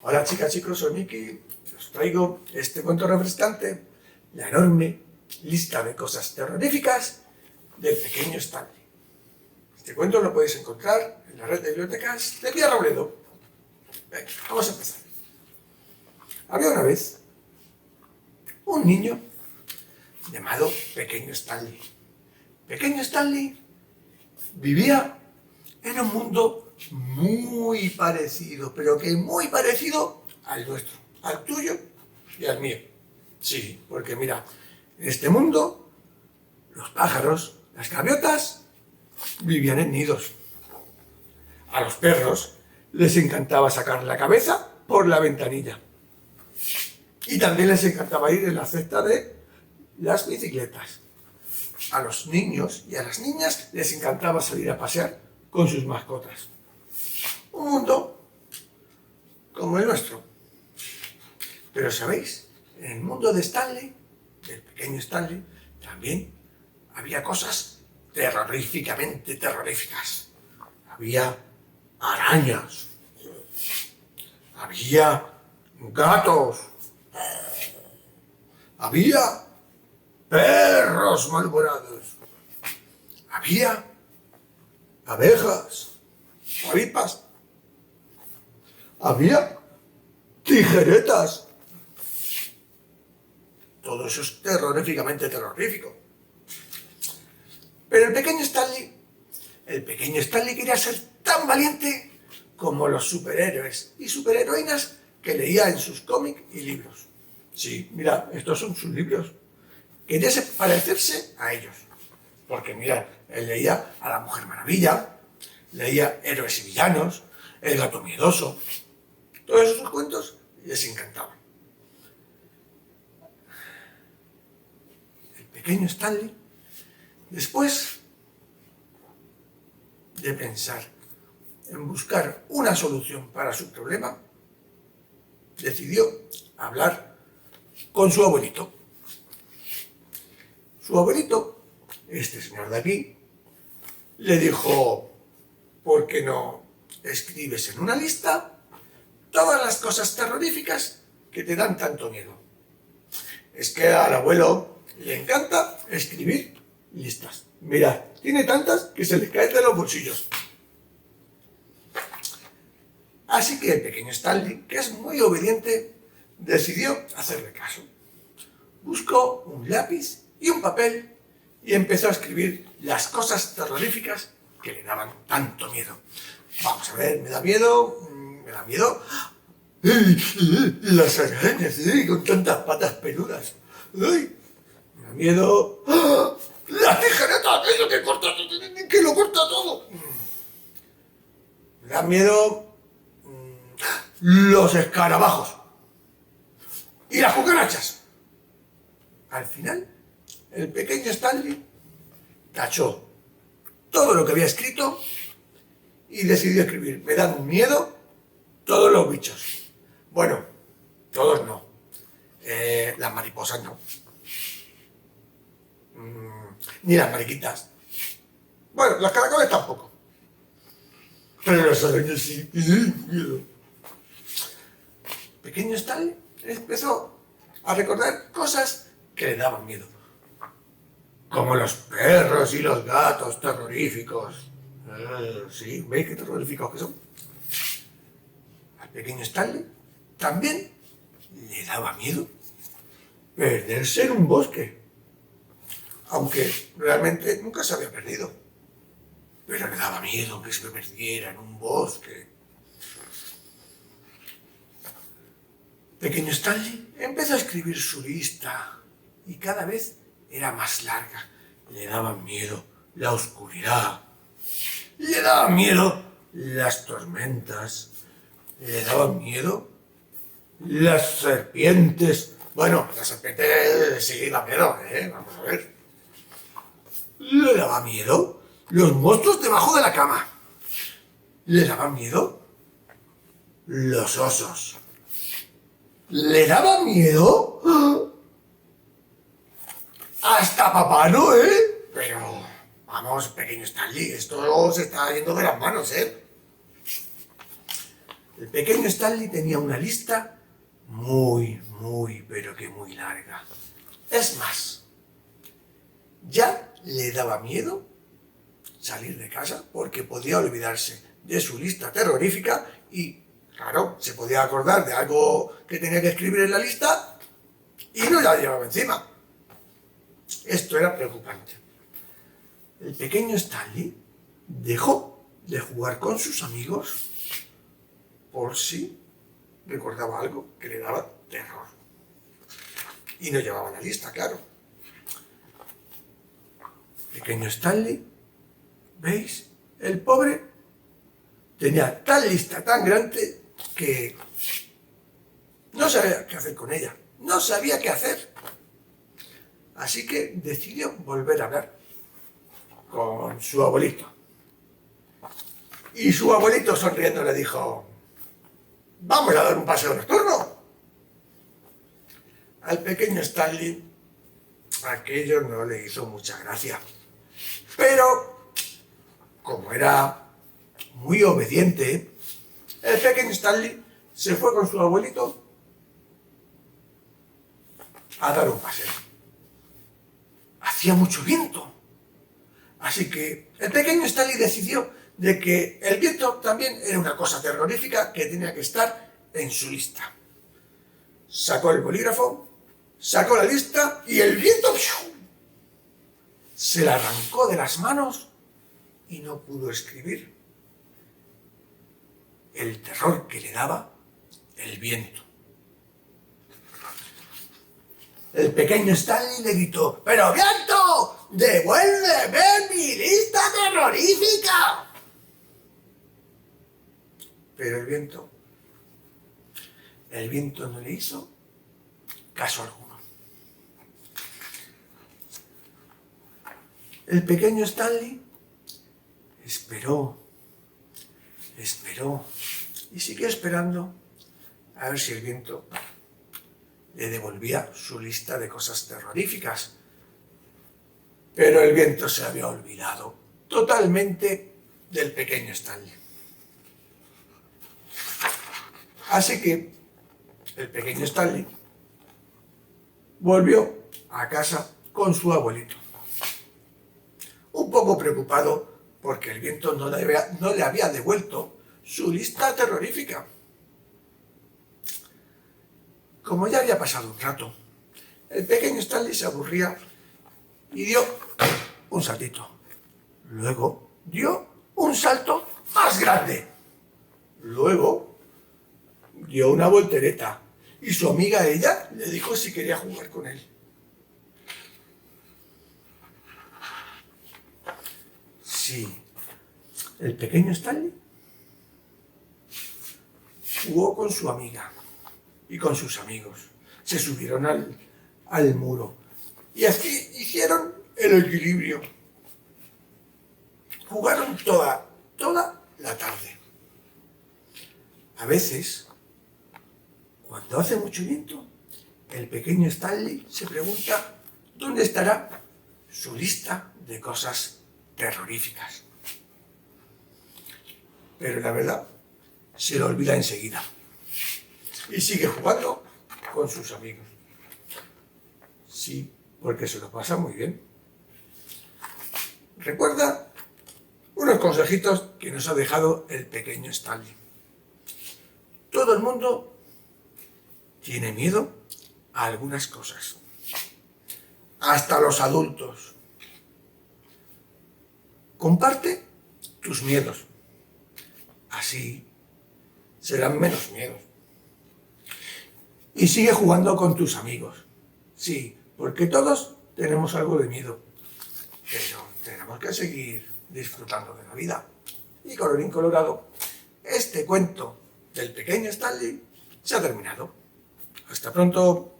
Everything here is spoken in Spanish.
Hola chicas, chicos, soy Miki. Os traigo este cuento refrescante, la enorme lista de cosas terroríficas del pequeño Stanley. Este cuento lo podéis encontrar en la red de bibliotecas de Vía Robledo. Venga, vamos a empezar. Había una vez un niño llamado Pequeño Stanley. Pequeño Stanley vivía en un mundo muy parecido, pero que muy parecido al nuestro, al tuyo y al mío. Sí, porque mira, en este mundo los pájaros, las gaviotas, vivían en nidos. A los perros les encantaba sacar la cabeza por la ventanilla. Y también les encantaba ir en la cesta de las bicicletas. A los niños y a las niñas les encantaba salir a pasear con sus mascotas. Un mundo como el nuestro. Pero ¿sabéis? En el mundo de Stanley, del pequeño Stanley, también había cosas terroríficamente terroríficas. Había arañas. Había gatos. Había perros malhumorados. Había abejas, avispas. Había tijeretas. Todo eso es terroríficamente terrorífico. Pero el pequeño Stanley quería ser tan valiente como los superhéroes y superheroínas que leía en sus cómics y libros. Sí, mira, estos son sus libros. Quería parecerse a ellos. Porque mira, él leía a la Mujer Maravilla, leía Héroes y Villanos, El Gato Miedoso. Todos esos cuentos les encantaban. El pequeño Stanley, después de pensar en buscar una solución para su problema, decidió hablar con su abuelito. Su abuelito, este señor de aquí, le dijo: ¿por qué no escribes en una lista todas las cosas terroríficas que te dan tanto miedo? Es que al abuelo le encanta escribir listas. Mirad, tiene tantas que se le caen de los bolsillos. Así que el pequeño Stanley, que es muy obediente, decidió hacerle caso. Buscó un lápiz y un papel y empezó a escribir las cosas terroríficas que le daban tanto miedo. Vamos a ver, me da miedo. Las arañas, con tantas patas peludas. ¡Ay! Me da miedo. ¡Ah! ¡La tijereta! ¡Aquello que lo corta todo! Me da miedo los escarabajos y las cucarachas. Al final, el pequeño Stanley tachó todo lo que había escrito y decidió escribir: me dan miedo todos los bichos. Bueno, todos no. Las mariposas no. Ni las mariquitas. Bueno, las caracoles tampoco. Pero las arañas sí. Miedo. Pequeño Stanley empezó a recordar cosas que le daban miedo. Como los perros y los gatos terroríficos. Sí, ¿veis qué terroríficos que son? Al pequeño Stanley también le daba miedo perderse en un bosque. Aunque realmente nunca se había perdido. Pero le daba miedo que se me perdiera en un bosque. Pequeño Stanley empezó a escribir su lista y cada vez era más larga. Le daban miedo la oscuridad. Le daban miedo las tormentas. Le daban miedo las serpientes. Bueno, las serpientes sí da miedo, vamos a ver. Le daba miedo los monstruos debajo de la cama. Le daban miedo los osos. ¿Le daba miedo? Hasta Papá Noel. Pero, vamos, pequeño Stanley, esto se está yendo de las manos, El pequeño Stanley tenía una lista muy, pero que muy larga. Es más, ya le daba miedo salir de casa porque podía olvidarse de su lista terrorífica y, claro, se podía acordar de algo que tenía que escribir en la lista y no la llevaba encima. Esto era preocupante. El pequeño Stanley dejó de jugar con sus amigos por si recordaba algo que le daba terror. Y no llevaba la lista, claro. Pequeño Stanley, ¿veis? El pobre tenía tal lista tan grande que no sabía qué hacer con ella. No sabía qué hacer. Así que decidió volver a hablar con su abuelito. Y su abuelito sonriendo le dijo: vamos a dar un paseo nocturno. Al pequeño Stanley aquello no le hizo mucha gracia. Pero, como era muy obediente, el pequeño Stanley se fue con su abuelito a dar un paseo. Hacía mucho viento. Así que el pequeño Stanley decidió de que el viento también era una cosa terrorífica que tenía que estar en su lista. Sacó el bolígrafo, sacó la lista y el viento se la arrancó de las manos y no pudo escribir el terror que le daba el viento. El pequeño Stanley le gritó: ¡pero viento! ¡Devuélveme mi lista terrorífica! Pero el viento no le hizo caso alguno. El pequeño Stanley esperó y siguió esperando a ver si el viento le devolvía su lista de cosas terroríficas. Pero el viento se había olvidado totalmente del pequeño Stanley. Así que el pequeño Stanley volvió a casa con su abuelito, un poco preocupado porque el viento no le había devuelto su lista terrorífica. Como ya había pasado un rato, el pequeño Stanley se aburría y dio un saltito. Luego dio un salto más grande. Luego dio una voltereta y su amiga ella le dijo si quería jugar con él. Sí, el pequeño Stanley jugó con su amiga y con sus amigos. Se subieron al muro y así hicieron el equilibrio. Jugaron toda la tarde. A veces, cuando hace mucho viento, el pequeño Stanley se pregunta dónde estará su lista de cosas terroríficas. Pero la verdad, se lo olvida enseguida. Y sigue jugando con sus amigos. Sí, porque se lo pasa muy bien. Recuerda unos consejitos que nos ha dejado el pequeño Stanley. Todo el mundo tiene miedo a algunas cosas. Hasta los adultos. Comparte tus miedos. Así serán menos miedos. Y sigue jugando con tus amigos. Sí, porque todos tenemos algo de miedo. Pero tenemos que seguir disfrutando de la vida. Y colorín colorado, este cuento del pequeño Stanley se ha terminado. Hasta pronto.